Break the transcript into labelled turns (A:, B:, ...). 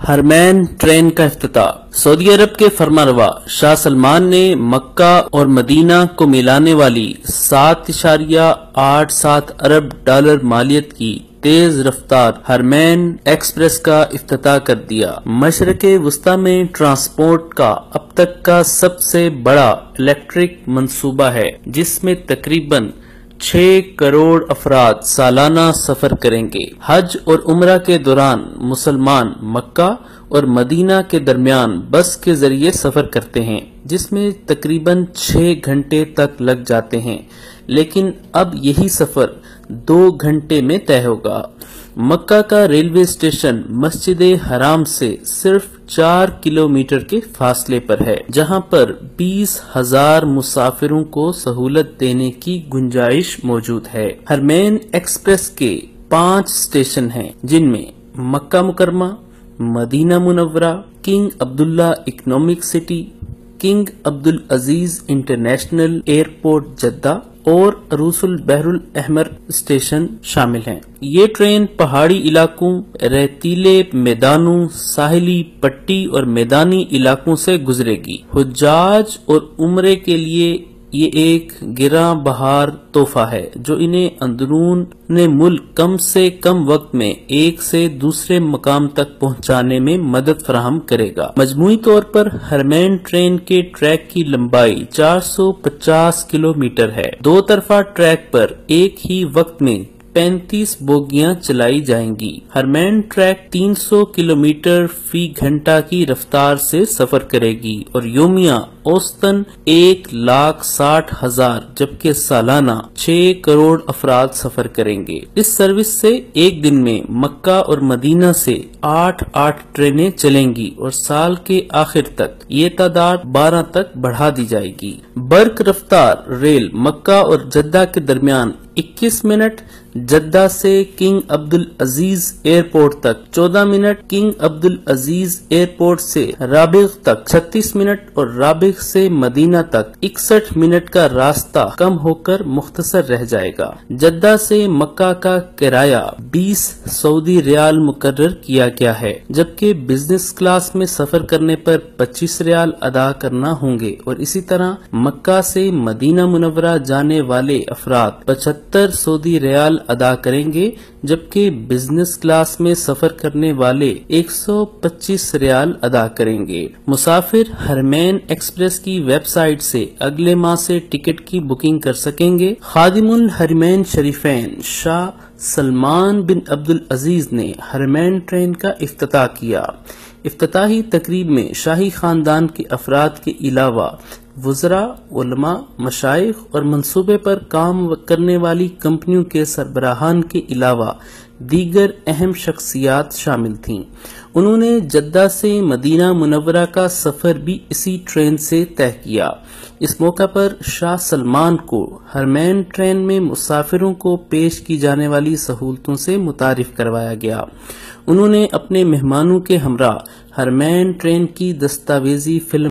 A: हरमैन train का इफ्तिताह। Saudi अरब के फरमानरवा शाह सलमान ने मक्का और मदीना को मिलाने वाली 7.87 अरब डॉलर मालियत की तेज रफ्तार हरमैन एक्सप्रेस का इफ्तिताह कर दिया। मशरक़े वुस्ता में ट्रांसपोर्ट का अब तक का सबसे बड़ा इलेक्ट्रिक मंसूबा है, जिसमें तकरीबन 6 करोड़ अफराद सालाना सफर करेंगे। हज और उम्रा के दौरान मुसलमान मक्का और मदीना के दरमियान बस के जरिए सफर करते हैं, जिसमें तकरीबन 6 घंटे तक लग जाते हैं, लेकिन अब यही सफर 2 घंटे में तय होगा। मक्का का रेलवे स्टेशन मस्जिद हराम से सिर्फ 4 किलोमीटर के फासले पर है, जहां पर 20,000 मुसाफिरों को सहूलत देने की गुंजाइश मौजूद है। हरमैन एक्सप्रेस के 5 स्टेशन हैं, जिनमें Makkah Mukarramah, Madinah Munawwarah, King Abdullah economic city, King Abdul Aziz international airport Jeddah और अरूसुल बहरुल अहमर स्टेशन शामिल हैं। ये ट्रेन पहाड़ी इलाकों, रेतीले मैदानों, साहिली पट्टी और मैदानी इलाकों से गुजरेगी। हुज्जाज और उम्रे के लिए ये एक गिरा बहार तोहफा है, जो इन्हें अंदरून मुल्क कम से कम वक्त में एक से दूसरे मकाम तक पहुंचाने में मदद फराहम करेगा। मजमूई तौर पर हरमैन ट्रेन के ट्रैक की लंबाई 450 किलोमीटर है। 2 तरफा ट्रैक पर एक ही वक्त में 35 बोगियां चलाई जाएंगी। हरमैन ट्रैक 300 किलोमीटर फी घंटा की रफ्तार से सफर करेगी और योमिया औसतन 1,60,000 जबकि सालाना 6 करोड़ अफराद सफर करेंगे। इस सर्विस से एक दिन में मक्का और मदीना से 8 ट्रेनें चलेंगी और साल के आखिर तक ये तादाद 12 तक बढ़ा दी जाएगी। बर्क रफ्तार रेल मक्का और जद्दा के दरमियान 21 मिनट, जद्दा से किंग अब्दुल अजीज एयरपोर्ट तक 14 मिनट, किंग अब्दुल अजीज एयरपोर्ट से राबिग तक 36 मिनट और राबिग से मदीना तक 61 मिनट का रास्ता कम होकर मुख्तसर रह जाएगा। जद्दा से मक्का का किराया 20 सऊदी रियाल मुकर्रर किया गया है, जबकि बिजनेस क्लास में सफर करने पर 25 रियाल अदा करना होंगे और इसी तरह मक्का से मदीना मुनव्वरा जाने वाले अफराद 75 सऊदी रियाल अदा करेंगे, जबकि बिजनेस क्लास में सफर करने वाले 125 रियाल अदा करेंगे। मुसाफिर हरमैन एक्सप्रेस की वेबसाइट से अगले माह से टिकट की बुकिंग कर सकेंगे। खादिमुल हरमैन शरीफैन शाह सलमान बिन अब्दुल अजीज ने हरमैन ट्रेन का इफ्तिताह किया। इफ्तिताही तकरीब में शाही खानदान के अफराद के अलावा वज़रा, उलमा, मशाइख और मंसूबे पर काम करने वाली कंपनियों के सरबराहान के अलावा दीगर अहम शख्सियात शामिल थीं। उन्होंने जद्दा से मदीना मुनव्वरा का सफर भी इसी ट्रेन से तय किया। इस मौका पर शाह सलमान को हरमैन ट्रेन में मुसाफिरों को पेश की जाने वाली सहूलतों से मुतारिफ करवाया गया। उन्होंने अपने मेहमानों के हमरा हरमैन ट्रेन की दस्तावेजी फिल्म